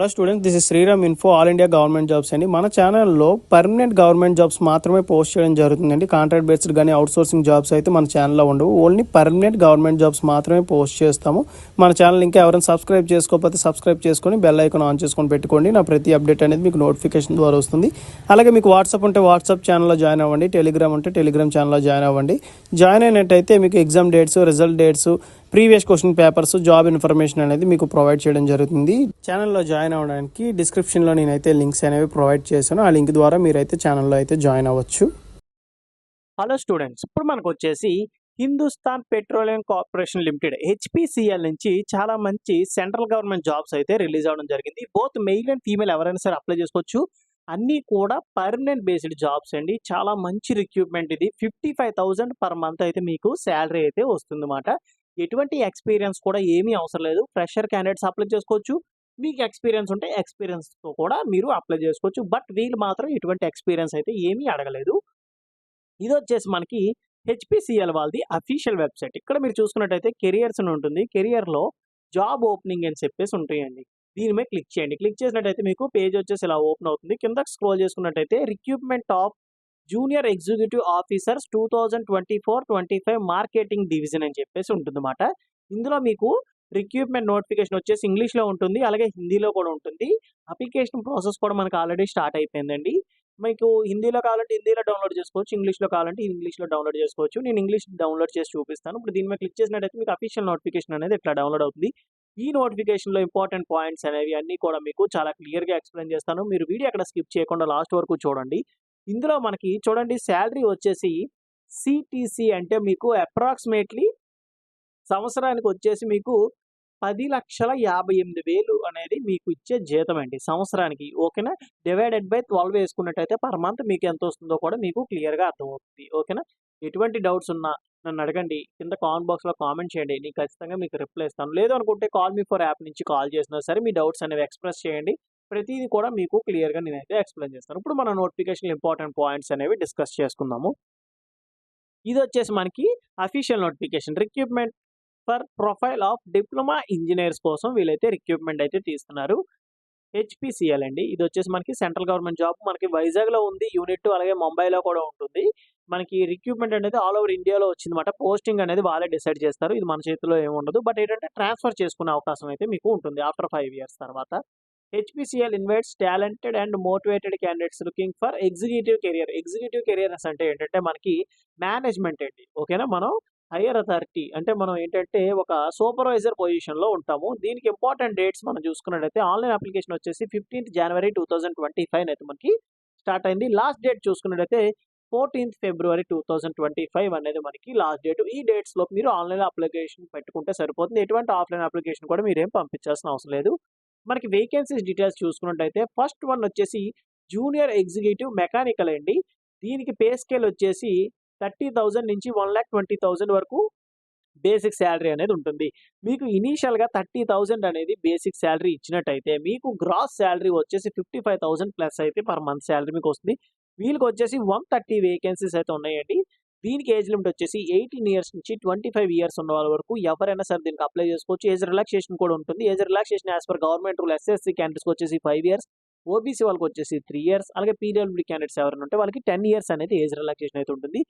Hello students, this is Sriram info all India government jobs అండి. మన ఛానల్లో పర్మనెంట్ గవర్నమెంట్ జాబ్స్ మాత్రమే పోస్ట్ చేయడం జరుగుతుందండి. కాంట్రాక్ట్ బేస్డ్ కానీ అవుట్సోర్సింగ్ జాబ్స్ అయితే మన ఛానల్లో ఉండవు. ఓన్లీ పర్మనెంట్ గవర్నమెంట్ జాబ్స్ మాత్రమే పోస్ట్ చేస్తాము. మన ఛానల్ ఇంకా ఎవరైనా సబ్స్క్రైబ్ చేసుకోకపోతే సబ్స్క్రైబ్ చేసుకొని బెల్ ఐకాన్ ఆన్ చేసుకొని పెట్టుకోండి. నా ప్రతి అప్డేట్ అనేది మీకు నోటిఫికేషన్ ద్వారా వస్తుంది. అలాగే మీకు వాట్సాప్ ఉంటే వాట్సాప్ ఛానల్లో జాయిన్ అవ్వండి. టెలిగ్రామ్ ఉంటే టెలిగ్రామ్ ఛానల్లో జాయిన్ అవ్వండి. జాయిన్ అయినట్టయితే మీకు exam dates, result dates, previous question papers, job information అనేది మీకు ప్రొవైడ్ చేయడం జరుగుతుంది. ఛానల్లో జాయిన్ అవ్వడానికి డిస్క్రిప్షన్లో నేనైతే లింక్స్ అనేవి ప్రొవైడ్ చేశాను. ఆ లింక్ ద్వారా మీరైతే ఛానల్లో అయితే జాయిన్ అవ్వచ్చు. హలో స్టూడెంట్స్, ఇప్పుడు మనకు వచ్చేసి Hindustan petroleum corporation limited HPCL నుంచి చాలా మంచి సెంట్రల్ గవర్నమెంట్ జాబ్స్ అయితే రిలీజ్ అవ్వడం జరిగింది. బోత్ మెయిల్ అండ్ ఫీమేల్ ఎవరైనా సరే అప్లై చేసుకోవచ్చు. అన్నీ కూడా పర్మనెంట్ బేస్డ్ జాబ్స్ అండి. చాలా మంచి రిక్రూట్మెంట్ ఇది. 55,000 పర్ మంత్ అయితే మీకు శాలరీ అయితే వస్తుందన్నమాట. ఎటువంటి ఎక్స్పీరియన్స్ కూడా ఏమీ అవసరం లేదు. ఫ్రెషర్ క్యాండిడేట్స్ అప్లై చేసుకోవచ్చు. మీకు ఎక్స్పీరియన్స్ ఉంటే ఎక్స్పీరియన్స్తో కూడా మీరు అప్లై చేసుకోవచ్చు. బట్ వీళ్ళు మాత్రం ఎటువంటి ఎక్స్పీరియన్స్ అయితే ఏమీ అడగలేదు. ఇది వచ్చేసి మనకి హెచ్పిసిఎల్ వాళ్ళది అఫీషియల్ వెబ్సైట్. ఇక్కడ మీరు చూసుకున్నట్టయితే కెరియర్స్ అని ఉంటుంది. కెరియర్లో జాబ్ ఓపెనింగ్ అని చెప్పేసి ఉంటాయండి. దీని మీద క్లిక్ చేయండి. క్లిక్ చేసినట్టయితే మీకు పేజ్ వచ్చేసి ఇలా ఓపెన్ అవుతుంది. కిందకి స్క్రోల్ చేసుకున్నట్టయితే recruitment of junior executive officers 2024-25 marketing division అని చెప్పేసి ఉంటుందన్నమాట. ఇందులో మీకు రిక్రూట్మెంట్ నోటిఫికేషన్ వచ్చేసి ఇంగ్లీష్లో ఉంటుంది, అలాగే హిందీలో కూడా ఉంటుంది. అప్లికేషన్ ప్రాసెస్ కూడా మనకు ఆల్రెడీ స్టార్ట్ అయిపోయిందండి. మీకు హిందీలో కావాలంటే హిందీలో డౌన్లోడ్ చేసుకోవచ్చు, ఇంగ్లీష్లో కావాలంటే ఇంగ్లీష్లో డౌన్లోడ్ చేసుకోవచ్చు. నేను ఇంగ్లీష్ డౌన్లోడ్ చేసి చూపిస్తాను. ఇప్పుడు దీని మీద క్లిక్ చేసినట్టయితే మీకు అఫీషియల్ నోటిఫికేషన్ అనేది ఇట్లా డౌన్లోడ్ అవుతుంది. ఈ నోటిఫికేషన్లో ఇంపార్టెంట్ పాయింట్స్ అనేవి అన్నీ కూడా మీకు చాలా క్లియర్గా ఎక్స్ప్లెయిన్ చేస్తాను. మీరు వీడియో అక్కడ స్కిప్ చేయకుండా లాస్ట్ వరకు చూడండి. ఇందులో మనకి చూడండి శాలరీ వచ్చేసి సిటీసీ అంటే మీకు అప్రాక్సిమేట్లీ సంవత్సరానికి వచ్చేసి మీకు 10,58,000 అనేది మీకు ఇచ్చే జీతం అండి సంవత్సరానికి. ఓకేనా? డివైడెడ్ బై 12 వేసుకున్నట్టయితే పర్ మంత్ మీకు ఎంత వస్తుందో కూడా మీకు క్లియర్గా అర్థమవుతుంది. ఓకేనా? ఎటువంటి డౌట్స్ ఉన్నా నన్ను అడగండి. కింద కామెంట్ బాక్స్లో కామెంట్ చేయండి. నేను ఖచ్చితంగా మీకు రిప్లై ఇస్తాను. లేదు అనుకుంటే కాల్ మీ ఫర్ యాప్ నుంచి కాల్ చేసినా సరే మీ డౌట్స్ అనేవి ఎక్స్ప్రెస్ చేయండి. ప్రతిదీ కూడా మీకు క్లియర్గా నేనైతే ఎక్స్ప్లెయిన్ చేస్తాను. ఇప్పుడు మన నోటిఫికేషన్ ఇంపార్టెంట్ పాయింట్స్ అనేవి డిస్కస్ చేసుకుందాము. ఇది వచ్చేసి మనకి official notification. Recruitment for profile of diploma engineers కోసం వీళ్ళైతే రిక్రూట్మెంట్ అయితే తీస్తున్నారు. హెచ్పిసిఎల్ అండి. ఇది వచ్చేసి మనకి సెంట్రల్ గవర్నమెంట్ జాబ్. మనకి వైజాగ్లో ఉంది యూనిట్, అలాగే ముంబైలో కూడా ఉంటుంది. మనకి రిక్రూట్మెంట్ అనేది ఆల్ ఓవర్ ఇండియాలో వచ్చిందన్నమాట. పోస్టింగ్ అనేది వాళ్ళే డిసైడ్ చేస్తారు. ఇది మన చేతిలో ఏమి ఉండదు. బట్ ఏంటంటే ట్రాన్స్ఫర్ చేసుకునే అవకాశం అయితే మీకు ఉంటుంది ఆఫ్టర్ 5 years తర్వాత. HPCL invites talented and motivated candidates looking for executive career. Executive careers అంటే ఏంటంటే మనకి మేనేజ్మెంట్ అండి. ఓకేనా? మనం హైయర్ అథారిటీ అంటే మనం ఏంటంటే ఒక సూపర్వైజర్ పొజిషన్లో ఉంటాము. దీనికి ఇంపార్టెంట్ డేట్స్ మనం చూసుకున్నట్టయితే ఆన్లైన్ అప్లికేషన్ వచ్చేసి 15th January 2025 అయితే మనకి స్టార్ట్ అయింది. లాస్ట్ డేట్ చూసుకున్నట్టయితే 14th February 2025 అనేది మనకి లాస్ట్ డేట్. ఈ డేట్స్లో మీరు ఆన్లైన్ అప్లికేషన్ పెట్టుకుంటే సరిపోతుంది. ఎటువంటి ఆఫ్లైన్ అప్లికేషన్ కూడా మీరేం పంపించాల్సిన అవసరం లేదు. మనకి వేకెన్సీస్ డీటెయిల్స్ చూసుకున్నట్టయితే ఫస్ట్ వన్ వచ్చేసి జూనియర్ ఎగ్జిక్యూటివ్ మెకానికల్ అండి. దీనికి పే స్కేల్ వచ్చేసి 30,000 నుంచి 1,20,000 వరకు బేసిక్ శాలరీ అనేది ఉంటుంది. మీకు ఇనీషియల్గా 30,000 అనేది బేసిక్ శాలరీ ఇచ్చినట్టయితే మీకు గ్రాస్ శాలరీ వచ్చేసి 55,000 ప్లస్ అయితే పర్ మంత్ శాలరీ మీకు వస్తుంది. వీళ్ళకి వచ్చేసి 130 వేకెన్సీస్ అయితే ఉన్నాయండి. దీనికి ఏజ్ లిమిట్ వచ్చేసి 18 years నుంచి 25 years ఉన్న వాళ్ళ వరకు ఎవరైనా సరే దీనికి అప్లై చేసుకోవచ్చు. ఏజ్ రిలాక్సేషన్ కూడా ఉంటుంది. Age relaxation as per government rule SSC క్యాండిడేట్స్కి వచ్చేసి 5 years, ఓబీసీ వాళ్ళకి వచ్చేసి 3 years, అలాగే పీడబ్ల్యూడీ క్యాండిడేట్స్ ఎవరైనా ఉంటే వాళ్ళకి 10 years అనేది ఏజ్ రిలాక్సేషన్ అయితే ఉంటుంది.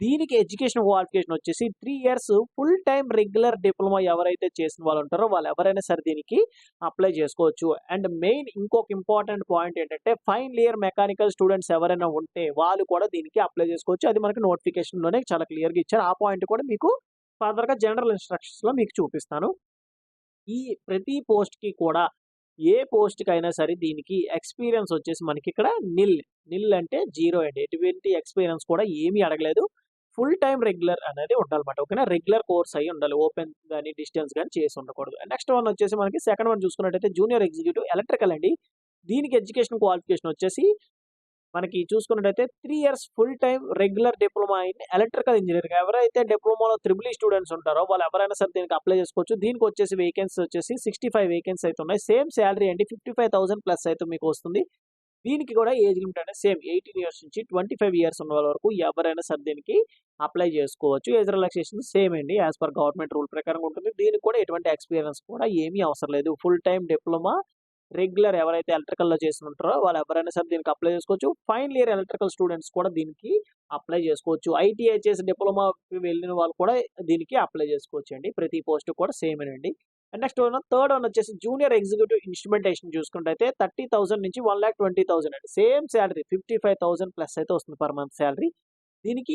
దీనికి ఎడ్యుకేషన్ క్వాలిఫికేషన్ వచ్చేసి 3 years full time regular diploma ఎవరైతే చేసిన వాళ్ళు ఉంటారో వాళ్ళు ఎవరైనా సరే దీనికి అప్లై చేసుకోవచ్చు. అండ్ మెయిన్ ఇంకొక ఇంపార్టెంట్ పాయింట్ ఏంటంటే ఫైనల్ ఇయర్ మెకానికల్ స్టూడెంట్స్ ఎవరైనా ఉంటే వాళ్ళు కూడా దీనికి అప్లై చేసుకోవచ్చు. అది మనకి నోటిఫికేషన్లోనే చాలా క్లియర్గా ఇచ్చారు. ఆ పాయింట్ కూడా మీకు ఫర్దర్గా జనరల్ ఇన్స్ట్రక్షన్స్లో మీకు చూపిస్తాను. ఈ ప్రతి పోస్ట్కి కూడా ఏ పోస్ట్కి అయినా సరే దీనికి ఎక్స్పీరియన్స్ వచ్చేసి మనకి ఇక్కడ నిల్ అంటే 0 అండి. ఎటువంటి ఎక్స్పీరియన్స్ కూడా ఏమీ అడగలేదు. ఫుల్ టైమ్ రెగ్యులర్ అనేది ఉండాలన్నమాట. ఓకేనా? రెగ్యులర్ కోర్స్ అయ్యి ఉండాలి. ఓపెన్ కానీ డిస్టెన్స్ కానీ చేసి ఉండకూడదు. నెక్స్ట్ వన్ వచ్చేసి మనకి సెకండ్ వన్ చూసుకున్నట్టయితే జూనియర్ ఎగ్జిక్యూటివ్ ఎలక్ట్రికల్ అండి. దీనికి ఎడ్యుకేషన్ క్వాలిఫికేషన్ వచ్చేసి మనకి చూసుకున్నట్టయితే 3 years full time regular diploma in electrical engineering. ఎవరైతే డిప్లొమాలో త్రిబుల్ స్టూడెంట్స్ ఉంటారో వాళ్ళు ఎవరైనా సరే దీనికి అప్లై చేసుకోవచ్చు. దీనికి వచ్చేసి వేకెన్సీ వచ్చేసి 65 వేకెన్సీ అయితే ఉన్నాయి. సేమ్ శాలరీ అండి. 55,000 ప్లస్ అయితే మీకు వస్తుంది. దీనికి కూడా ఏజ్ లిమిట్ అనేది సేమ్ 18 years నుంచి 25 years ఉన్న వాళ్ళ వరకు ఎవరైనా సరే దీనికి అప్లై చేసుకోవచ్చు. ఏజ్ రిలాక్సేషన్ సేమ్ అండి. యాజ్ పర్ గవర్నమెంట్ రూల్ ప్రకారం ఉంటుంది. దీనికి కూడా ఎటువంటి ఎక్స్పీరియన్స్ కూడా ఏమీ అవసరం లేదు. ఫుల్ టైమ్ డిప్లొమా రెగ్యులర్ ఎవరైతే ఎలక్ట్రికల్‌లో చేస్తుంటారో వాళ్ళు ఎవరైనా సరే దీనికి అప్లై చేసుకోవచ్చు. ఫైనల్ ఇయర్ ఎలక్ట్రికల్ స్టూడెంట్స్ కూడా దీనికి అప్లై చేసుకోవచ్చు. ఐటీఐ చేసి డిప్లొమాకి వెళ్ళిన వాళ్ళు కూడా దీనికి అప్లై చేసుకోవచ్చండి. ప్రతి పోస్ట్ కూడా సేమేనండి. అండ్ నెక్స్ట్ థర్డ్ వన్ వచ్చేసి జూనియర్ ఎగ్జిక్యూటివ్ ఇన్‌స్ట్రుమెంటేషన్ చూసుకున్నట్టయితే 30,000 నుంచి 1,20,000 అండి. సేమ్ సాలరీ 55,000 ప్లస్ అయితే వస్తుంది పర్ మంత్ సాలరీ. దీనికి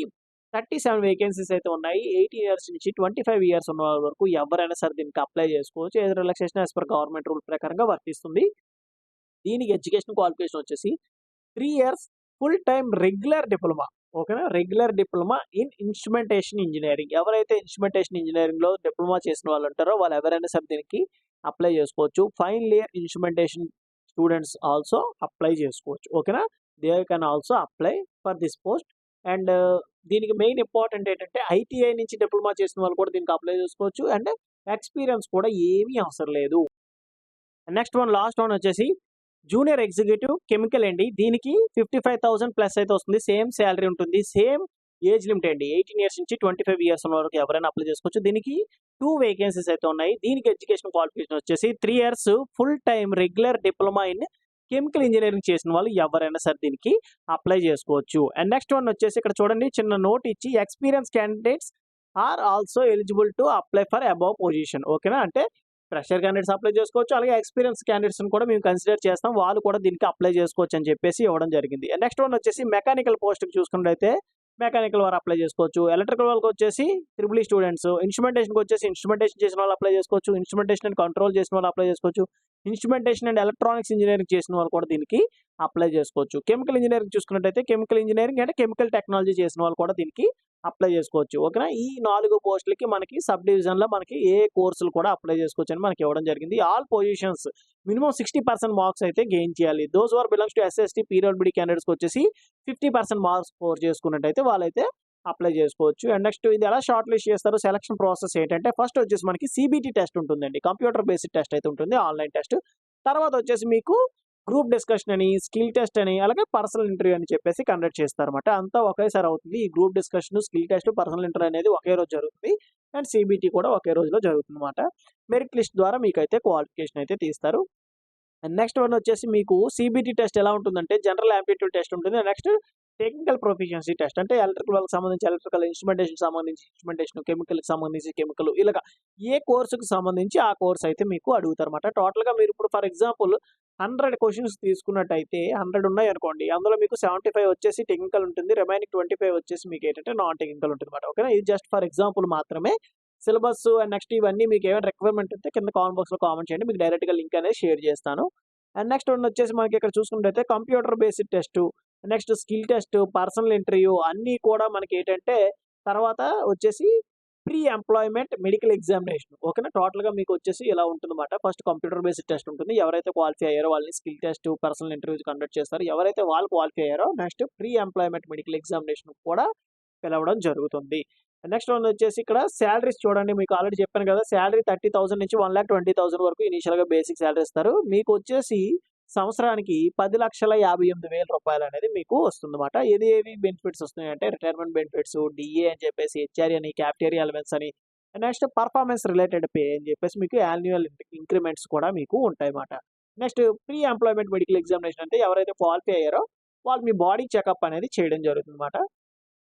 37 వేకెన్సీస్ అయితే ఉన్నాయి. 18 ఇయర్స్ నుంచి 25 ఇయర్స్ ఉన్న వాళ్ళ వరకు ఎవరైనా సరే దీనికి అప్లై చేసుకోవచ్చు. Age relaxation as per government rule ప్రకారంగా వర్తిస్తుంది. దీనికి ఎడ్యుకేషన్ క్వాలిఫికేషన్ వచ్చేసి 3 years full time regular diploma. ఓకేనా? Regular diploma in instrumentation engineering. ఎవరైతే ఇన్‌స్ట్రుమెంటేషన్ ఇంజినీరింగ్‌లో డిప్లొమా చేసిన వాళ్ళు ఉంటారో వాళ్ళు ఎవరైనా సరే దీనికి అప్లై చేసుకోవచ్చు. Final year instrumentation students also apply చేసుకోవచ్చు. ఓకేనా? They can also apply for this post. And దీనికి మెయిన్ ఇంపార్టెంట్ ఏంటంటే ఐటీఐ నుంచి డిప్లొమా చేసిన వాళ్ళు కూడా దీనికి అప్లై చేసుకోవచ్చు. అండ్ ఎక్స్‌పీరియన్స్ కూడా ఏమీ అవసరం లేదు. నెక్స్ట్ వన్ లాస్ట్ వన్ వచ్చేసి జూనియర్ ఎగ్జిక్యూటివ్ కెమికల్ అండి. దీనికి 55,000 ప్లస్ అయితే వస్తుంది. సేమ్ సాలరీ ఉంటుంది. సేమ్ ఏజ్ లిమిట్ అండి. 18 ఇయర్స్ నుంచి 25 ఇయర్స్ ఉన్న వరకు ఎవరైనా అప్లై చేసుకోవచ్చు. దీనికి 2 వేకెన్సీస్ అయితే ఉన్నాయి. దీనికి ఎడ్యుకేషన్ క్వాలిఫికేషన్ వచ్చేసి 3 years full time regular diploma in chemical engineering చేసిన వాళ్ళు ఎవరైనా సరే దీనికి అప్లై చేసుకోవచ్చు. అండ్ నెక్స్ట్ వన్ వచ్చేసి ఇక్కడ చూడండి చిన్న నోట్ ఇచ్చి experience candidates are also eligible to apply for above position. ఓకేనా? అంటే ఫ్రెషర్ క్యాండిడేట్స్ అప్లై చేసుకోవచ్చు. అలాగే ఎక్స్‌పీరియన్స్ క్యాండిడేట్స్‌ని కూడా మేము కన్సిడర్ చేస్తాం. వాళ్ళు కూడా దీనికి అప్లై చేసుకోవచ్చు అని చెప్పేసి ఇవ్వడం జరిగింది. అండ్ నెక్స్ట్ వన్ వచ్చేసి మెకానికల్ పోస్ట్‌కి చూసుకున్నట్లయితే మెకానికల్ వారు అప్లై చేసుకోవచ్చు. ఎలక్ట్రికల్ వాళ్ళకి వచ్చేసి ట్రిపుల్ ఈ స్టూడెంట్స్. ఇన్‌స్ట్రుమెంటేషన్‌కి వచ్చేసి ఇన్‌స్ట్రుమెంటేషన్ చేసిన వాళ్ళు అప్లై చేసుకోవచ్చు. ఇన్‌స్ట్రుమెంటేషన్ అండ్ కంట్రోల్ చేసిన వాళ్ళు అప్లై చేసుకోవచ్చు. ఇన్‌స్ట్రుమెంటేషన్ అండ్ ఎలక్ట్రానిక్స్ ఇంజినీరింగ్ చేసిన వాళ్ళు కూడా దీనికి అప్లై చేసుకోవచ్చు. కెమికల్ ఇంజినీరింగ్ చూసుకున్నట్టయితే chemical engineering and chemical technology చేసిన వాళ్ళు కూడా దీనికి అప్లై చేసుకోవచ్చు. ఓకేనా? ఈ 4 పోస్టులకి మనకి సబ్ డివిజన్‌లో మనకి ఏ కోర్సులు కూడా అప్లై చేసుకోవచ్చు అని మనకి ఇవ్వడం జరిగింది. ఆల్ పొజిషన్స్ మినిమమ్ 60% మార్క్స్ అయితే గెయిన్ చేయాలి. Those who are belongs to SST PWD క్యాండిడేట్స్‌కి వచ్చేసి 50% మార్క్స్ స్కోర్ చేసుకున్నట్టయితే వాళ్ళైతే అప్లై చేసుకోవచ్చు. అండ్ నెక్స్ట్ ఇది ఎలా షార్ట్ లిస్ట్ చేస్తారు? సెలక్షన్ ప్రాసెస్ ఏంటంటే ఫస్ట్ వచ్చేసి మనకి సీబీటీ టెస్ట్ ఉంటుందండి. కంప్యూటర్ బేస్డ్ టెస్ట్ అయితే ఉంటుంది. Online test. తర్వాత వచ్చేసి మీకు గ్రూప్ డిస్కషన్ అని, స్కిల్ టెస్ట్ అని, అలాగే పర్సనల్ ఇంటర్వ్యూ అని చెప్పేసి కండక్ట్ చేస్తారన్నమాట. అంతా ఒకేసారి అవుతుంది. ఈ group discussion, skill test, personal interview అనేది ఒకే రోజు జరుగుతుంది. అండ్ సీబీటీ కూడా ఒకే రోజులో జరుగుతుందన్నమాట. మెరిట్ లిస్ట్ ద్వారా మీకైతే క్వాలిఫికేషన్ అయితే తీస్తారు. అండ్ నెక్స్ట్ వన్ వచ్చేసి మీకు సీబీటీ టెస్ట్ ఎలా ఉంటుందంటే జనరల్ యాప్టిట్యూడ్ టెస్ట్ ఉంటుంది. నెక్స్ట్ టెక్నికల్ ప్రొఫిషియన్సీ టెస్ట్ అంటే ఎలక్ట్రికల్ వాళ్ళకి సంబంధించి ఎలక్ట్రికల్, ఇన్‌స్ట్రుమెంటేషన్ సంబంధించి ఇన్‌స్ట్రుమెంటేషన్, కెమికల్‌కి సంబంధించి కెమికల్ ఇలాగ ఏ కోర్సుకి సంబంధించి ఆ కోర్స్ అయితే మీకు అడుగుతారన్నమాట. టోటల్‌గా మీరు ఇప్పుడు ఫర్ ఎగ్జాంపుల్ 100 క్వెషన్స్ తీసుకున్నట్టయితే 100 ఉన్నాయనుకోండి. అందులో మీకు 75 వచ్చేసి టెక్నికల్ ఉంటుంది. రిమైనింగ్ 25 వచ్చేసి మీకు ఏంటంటే నాన్ టెక్నికల్ ఉంటుందన్నమాట. ఓకేనా? ఇది జస్ట్ ఫర్ ఎగ్జాంపుల్ మాత్రమే. సిలబస్ అండ్ నెక్స్ట్ ఇవన్నీ మీకు ఏమైనా రిక్వైర్మెంట్ ఉంటే కింద కామెంట్ బాక్స్‌లో కామెంట్ చేయండి. మీకు డైరెక్ట్‌గా లింక్ అనేది షేర్ చేస్తాను. అండ్ నెక్స్ట్ వన్ వచ్చేసి మనకి ఇక్కడ చూసుకున్నట్టయితే computer based test, next skill test, personal interview అన్నీ కూడా మనకి ఏంటంటే తర్వాత వచ్చేసి ప్రీ ఎంప్లాయ్‌మెంట్ మెడికల్ ఎగ్జామినేషన్. ఓకేనా? టోటల్‌గా మీకు వచ్చేసి ఇలా ఉంటుందన్నమాట. ఫస్ట్ కంప్యూటర్ బేస్డ్ టెస్ట్ ఉంటుంది. ఎవరైతే క్వాలిఫై అయ్యారో వాళ్ళని skill test, personal interviews conduct చేస్తారు. ఎవరైతే వాళ్ళు క్వాలిఫై అయ్యారో next pre employment medical examination కూడా పిలవడం జరుగుతుంది. నెక్స్ట్ వన్ వచ్చేసి ఇక్కడ సాలరీస్ చూడండి. మీకు ఆల్రెడీ చెప్పాను కదా! సాలరీ 30,000 నుంచి 1,20,000 వరకు ఇనీషియల్‌గా బేసిక్ సాలరీ ఇస్తారు. మీకు వచ్చేసి సంవత్సరానికి 10,58,000 అనేది మీకు వస్తుందన్నమాట. ఏవి బెనిఫిట్స్ వస్తున్నాయంటే రిటైర్మెంట్ బెనిఫిట్స్, డీఏ అని చెప్పేసి, హెచ్ఆర్ఏ అని, క్యాఫెటేరియా అలవెన్స్ అని, నెక్స్ట్ పర్ఫార్మెన్స్ రిలేటెడ్ పే అని చెప్పేసి మీకు యాన్యువల్ ఇంక్రిమెంట్స్ కూడా మీకు ఉంటాయన్నమాట. Next pre employment medical examination అంటే ఎవరైతే క్వాలిఫై అయ్యారో వాళ్ళు మీ బాడీ చెకప్ అనేది చేయడం జరుగుతుందన్నమాట.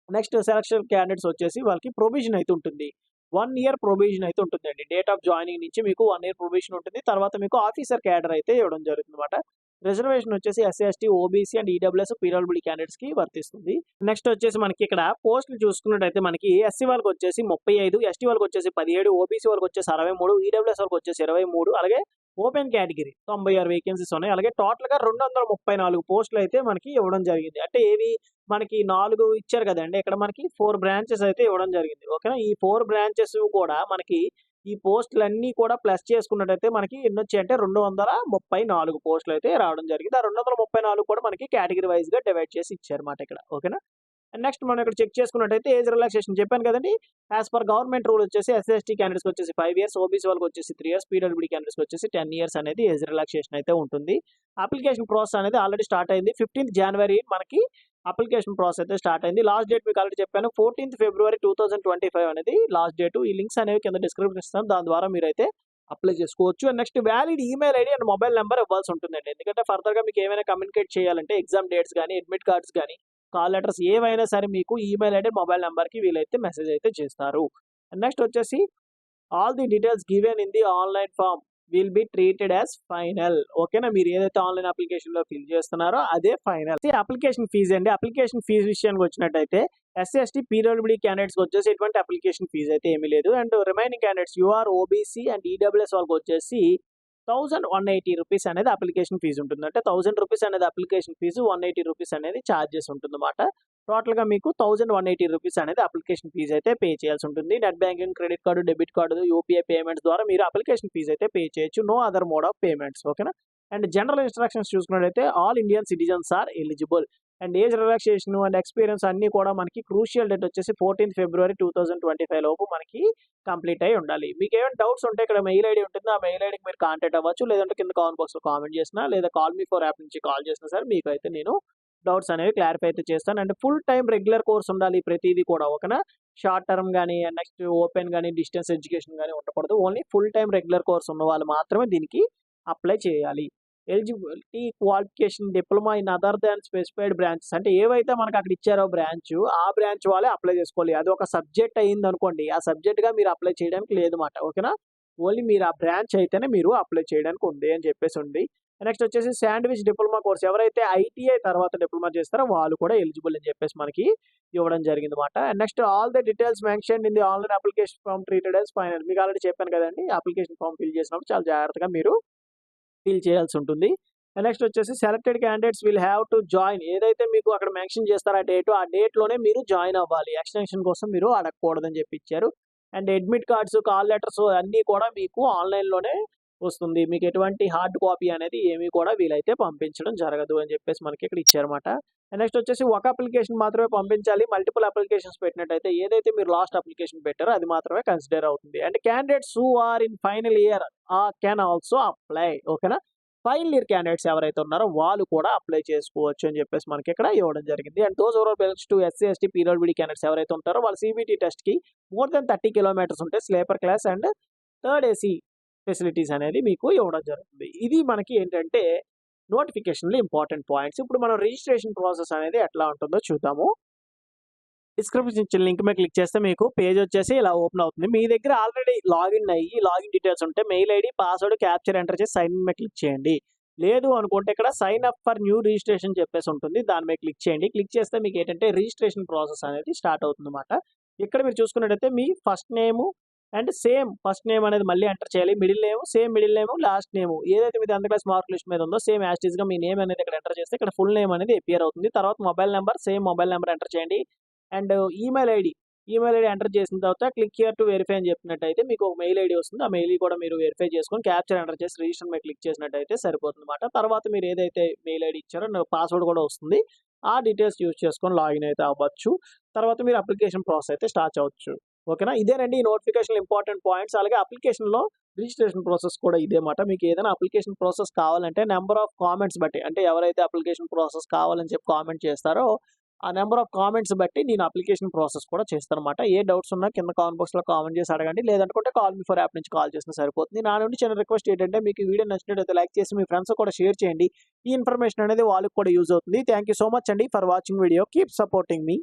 నెక్స్ట్ సెలక్షన్ క్యాండిడేట్స్ వచ్చేసి వాళ్ళకి ప్రొవిజన్ అయితే ఉంటుంది. 1 ఇయర్ ప్రొవిజన్ అయితే ఉంటుందండి. డేట్ ఆఫ్ జాయినింగ్ నుంచి మీకు 1 ఇయర్ ప్రొవిజన్ ఉంటుంది. తర్వాత మీకు ఆఫీసర్ క్యాడర్ అయితే ఇవ్వడం జరుగుతుందన్నమాట. రిజర్వేషన్ వచ్చేసి SC, ST, OBC and EWS, PWD క్యాండిడేట్స్‌కి వర్తిస్తుంది. నెక్స్ట్ వచ్చేసి మనకి ఇక్కడ పోస్టులు చూసుకున్నట్టయితే మనకి ఎస్సీ వాళ్ళకి వచ్చేసి 35, ఎస్టీ వాళ్ళకి వచ్చేసి 17, ఓబీసీ వాళ్ళకి వచ్చేసి 63, ఈడబ్ల్యూఎస్ వాళ్ళకి వచ్చేసి 23, అలాగే ఓపెన్ కేటగిరీ 96 వేకెన్సీస్ ఉన్నాయి. అలాగే టోటల్‌గా 234 పోస్టులు అయితే మనకి ఇవ్వడం జరిగింది. అంటే ఏవి మనకి 4 ఇచ్చారు కదండీ! ఇక్కడ మనకి 4 బ్రాంచెస్ అయితే ఇవ్వడం జరిగింది. ఓకేనా? ఈ 4 బ్రాంచెస్ కూడా మనకి ఈ పోస్టులన్నీ కూడా ప్లస్ చేసుకున్నట్టయితే మనకి ఎన్నొచ్చాయంటే 234 పోస్టులు అయితే రావడం జరిగింది. ఆ 234 కూడా మనకి కేటగిరీ వైస్‌గా డివైడ్ చేసి ఇచ్చారన్నమాట ఇక్కడ. ఓకేనా? నెక్స్ట్ మనం ఇక్కడ చెక్ చేసుకున్నట్టయితే ఏజ్ రిలాక్సేషన్ చెప్పాను కదండీ! యాస్ పర్ గవర్నమెంట్ రూల్ వచ్చేసి ఎస్సీ, ఎస్టీ క్యాండిడేట్స్‌కి వచ్చేసి 5 ఇయర్స్, ఓబీసీ వాళ్ళకి వచ్చేసి 3 ఇయర్స్, పీడబ్ల్యూడీ క్యాండిడేట్స్‌కి వచ్చేసి 10 ఇయర్స్ అనేది ఏజ్ రిలాక్సేషన్ అయితే ఉంటుంది. అప్లికేషన్ ప్రాసెస్ అనేది ఆల్రెడీ స్టార్ట్ అయింది. 15th జనవరి మనకి అప్లికేషన్ ప్రాసెస్ అయితే స్టార్ట్ అయింది. లాస్ట్ డేట్ మీకు ఆల్రెడీ చెప్పాను. 14th ఫిబ్రవరి 2025 అనేది లాస్ట్ డేట్. ఈ లింక్స్ అనేవి కింద డిస్క్రిప్షన్ ఇస్తాను. దాని ద్వారా మీరైతే అప్లై చేసుకోవచ్చు. And next valid email ID and mobile number ఇవ్వాల్సి ఉంటుందండి. ఎందుకంటే ఫర్దర్‌గా మీకు ఏమైనా కమ్యూనికేట్ చేయాలంటే ఎగ్జామ్ డేట్స్ గాని, అడ్మిట్ కార్డ్స్ గాని, కాల్ లెటర్స్ ఏవైనా సరే మీకు ఈమెయిల్ ఐడీ, మొబైల్ నంబర్‌కి వీళ్ళైతే మెసేజ్ అయితే చేస్తారు. అండ్ నెక్స్ట్ వచ్చేసి all the details given in the online form will be treated as final. ఓకేనా? మీరు ఏదైతే ఆన్‌లైన్ అప్లికేషన్‌లో ఫిల్ చేస్తున్నారో అదే ఫైనల్. అప్లికేషన్ ఫీజ్ అండి. అప్లికేషన్ ఫీజ్ విషయానికి వచ్చినట్టయితే ఎస్సీ, ఎస్టీ, పీడబ్ల్యూడీ క్యాండిడేట్స్‌కి వచ్చేసి ఎటువంటి అప్లికేషన్ ఫీజ్ అయితే ఏమీ లేదు. And remaining candidates UR, OBC and EWS వాళ్ళకి వచ్చేసి ₹1180 అనేది అప్లికేషన్ ఫీజ్ ఉంటుంది. అంటే ₹1000 అనేది అప్లికేషన్ ఫీజు, ₹180 అనేది చార్జెస్ ఉంటుందన్నమాట. టోటల్‌గా మీకు ₹1180 అనేది అప్లికేషన్ ఫీజ్ అయితే పే చేయాల్సి ఉంటుంది. Net banking, credit card, debit card, UPI payments ద్వారా మీరు అప్లికేషన్ ఫీజ్ అయితే పే చేయొచ్చు. No other mode of payments. ఓకేనా? అండ్ జనరల్ ఇన్‌స్ట్రక్షన్స్ చూసుకున్నట్లయితే all Indian citizens are eligible. And age relaxation and experience అన్నీ కూడా మనకి క్రూషియల్ డేట్ వచ్చేసి 14th February 2025 లోపు మనకి కంప్లీట్ అయ్యి ఉండాలి. మీకేమైనా డౌట్స్ ఉంటే ఇక్కడ మెయిల్ ఐడీ ఉంటుంది. ఆ మెయిల్ ఐడీకి మీరు కాంటాక్ట్ అవ్వచ్చు. లేదంటే కింద కామెంట్ బాక్స్‌లో కామెంట్ చేసినా, లేదా కాల్ మీ ఫర్ యాప్ నుంచి కాల్ చేసినా సరే మీకైతే నేను డౌట్స్ అనేవి క్లారిఫై అయితే చేస్తాను. And full time regular course ఉండాలి ప్రతీది కూడా. ఓకేనా? షార్ట్ టర్మ్ గాని, నెక్స్ట్ ఓపెన్ గాని, డిస్టెన్స్ ఎడ్యుకేషన్ గాని ఉండకూడదు. Only full time regular course ఉన్న వాళ్ళు మాత్రమే దీనికి అప్లై చేయాలి. Eligibility qualification diploma in other than specified branches, అంటే ఏవైతే మనకు అక్కడ ఇచ్చారో బ్రాంచ్, ఆ బ్రాంచ్ వాళ్ళే అప్లై చేసుకోవాలి. అది ఒక సబ్జెక్ట్ అయింది అనుకోండి, ఆ సబ్జెక్ట్‌గా మీరు అప్లై చేయడానికి లేదన్నమాట. ఓకేనా? ఓన్లీ మీరు ఆ బ్రాంచ్ అయితేనే మీరు అప్లై చేయడానికి ఉంది అని చెప్పేసి ఉంది. నెక్స్ట్ వచ్చేసి శాండ్విచ్ డిప్లొమా కోర్స్, ఎవరైతే ఐటీఐ తర్వాత డిప్లొమా చేస్తారో వాళ్ళు కూడా ఎలిజిబుల్ అని చెప్పేసి మనకి ఇవ్వడం జరిగిందన్నమాట. And next all the details mentioned in the online application form treated as final. మీకు ఆల్రెడీ చెప్పాను కదండీ! అప్లికేషన్ ఫార్మ్ ఫిల్ చేసినప్పుడు చాలా జాగ్రత్తగా మీరు ఫిల్ చేయాల్సి ఉంటుంది. నెక్స్ట్ వచ్చేసి selected candidates will have to join. ఏదైతే మీకు అక్కడ మెన్షన్ చేస్తారో ఆ డేట్‌లోనే మీరు జాయిన్ అవ్వాలి. ఎక్స్‌టెన్షన్ కోసం మీరు అడగకూడదని చెప్పి ఇచ్చారు. And admit cards, call letters అన్నీ కూడా మీకు ఆన్‌లైన్‌లోనే వస్తుంది. మీకు ఎటువంటి హార్డ్ కాపీ అనేది ఏమీ కూడా వీలైతే పంపించడం జరగదు అని చెప్పేసి మనకి ఇక్కడ ఇచ్చారన్నమాట. నెక్స్ట్ వచ్చేసి ఒక అప్లికేషన్ మాత్రమే పంపించాలి. మల్టిపుల్ అప్లికేషన్స్ పెట్టినట్టయితే ఏదైతే మీరు లాస్ట్ అప్లికేషన్ పెట్టారో అది మాత్రమే కన్సిడర్ అవుతుంది. And candidates who are in final year can also apply. ఓకేనా? ఫైనల్ ఇయర్ క్యాండిడేట్స్ ఎవరైతే ఉన్నారో వాళ్ళు కూడా అప్లై చేసుకోవచ్చు అని చెప్పేసి మనకి ఇక్కడ ఇవ్వడం జరిగింది. And those over belongs to SC, ST, PWD candidates ఎవరైతే ఉంటారో వాళ్ళు సీబీటీ టెస్ట్‌కి మోర్ దెన్ 30 కిలోమీటర్స్ ఉంటే sleeper class and third AC facilities అనేది మీకు ఇవ్వడం జరుగుతుంది. ఇది మనకి ఏంటంటే నోటిఫికేషన్‌లో ఇంపార్టెంట్ పాయింట్స్. ఇప్పుడు మనం రిజిస్ట్రేషన్ ప్రాసెస్ అనేది ఎట్లా ఉంటుందో చూద్దాము. డిస్క్రిప్షన్ ఇచ్చిన లింక్ మీద క్లిక్ చేస్తే మీకు పేజ్ వచ్చేసి ఇలా ఓపెన్ అవుతుంది. మీ దగ్గర ఆల్రెడీ లాగిన్ అయ్యి లాగిన్ డీటెయిల్స్ ఉంటే mail ID, password, captcha enter చేసి సైన్ ఇన్ మీద క్లిక్ చేయండి. లేదు అనుకుంటే ఇక్కడ sign up for new registration చెప్పేసి ఉంటుంది. దాని మీద క్లిక్ చేయండి. క్లిక్ చేస్తే మీకు ఏంటంటే రిజిస్ట్రేషన్ ప్రాసెస్ అనేది స్టార్ట్ అవుతుందన్నమాట. ఇక్కడ మీరు చూసుకున్నట్టయితే మీ first name and same first name అనేది మళ్ళీ ఎంటర్ చేయాలి. Middle name, same middle name, last name ఏదైతే మీ 10th క్లాస్ మార్క్ లిస్ట్ మీద ఉందో సేమ్ యాజ్ ఇట్ ఈస్‌గా మీ నేమ్ అనేది ఇక్కడ ఎంటర్ చేస్తే ఇక్కడ ఫుల్ నేమ్ అనేది అపియర్ అవుతుంది. తర్వాత mobile number, same mobile number enter చేయండి. అండ్ ఈమెయిల్ ఐడీ ఎంటర్ చేసిన తర్వాత క్లిక్ హియర్ టు వెరిఫై అని చెప్పినట్టయితే మీకు ఒక మెయిల్ ఐడీ వస్తుంది. ఆ మెయిల్ కూడా మీరు వెరిఫై చేసుకొని క్యాప్చర్ ఎంటర్ చేసి రిజిస్టర్ మీద క్లిక్ చేసినట్టయితే సరిపోతుందన్నమాట. తర్వాత మీరు ఏదైతే మెయిల్ ఐడీ ఇచ్చారో పాస్వర్డ్ కూడా వస్తుంది. ఆ డీటెయిల్స్ యూజ్ చేసుకొని లాగిన్ అయితే అవ్వచ్చు. తర్వాత మీరు అప్లికేషన్ ప్రాసెస్ అయితే స్టార్ట్ అవ్వచ్చు. ఓకేనా? ఇదేనండి ఈ నోటిఫికేషన్‌లో ఇంపార్టెంట్ పాయింట్స్. అలాగే అప్లికేషన్‌లో రిజిస్ట్రేషన్ ప్రాసెస్ కూడా ఇదే మాట. మీకు ఏదైనా అప్లికేషన్ ప్రాసెస్ కావాలంటే నంబర్ ఆఫ్ కామెంట్స్ బట్టి, అంటే ఎవరైతే అప్లికేషన్ ప్రాసెస్ కావాలని చెప్పి కామెంట్ చేస్తారో ఆ నంబర్ ఆఫ్ కామెంట్స్ బట్టి నేను అప్లికేషన్ ప్రాసెస్ కూడా చేస్తానన్నమాట. ఏ డౌట్స్ ఉన్నా కింద కామెంట్ బాక్స్‌లో కామెంట్ చేసి అడగండి. లేదనుకుంటే కాల్ మీ ఫర్ యాప్ నుంచి కాల్ చేసినా సరిపోతుంది. నా నుండి చిన్న రిక్వెస్ట్ ఏంటంటే మీకు ఈ వీడియో నచ్చినట్లయితే లైక్ చేసి మీ ఫ్రెండ్స్ కూడా షేర్ చేయండి. ఈ ఇన్ఫర్మేషన్ అనేది వాళ్ళకి కూడా యూజ్ అవుతుంది. థాంక్ యూ సో మచ్ అండి for watching video. Keep supporting me.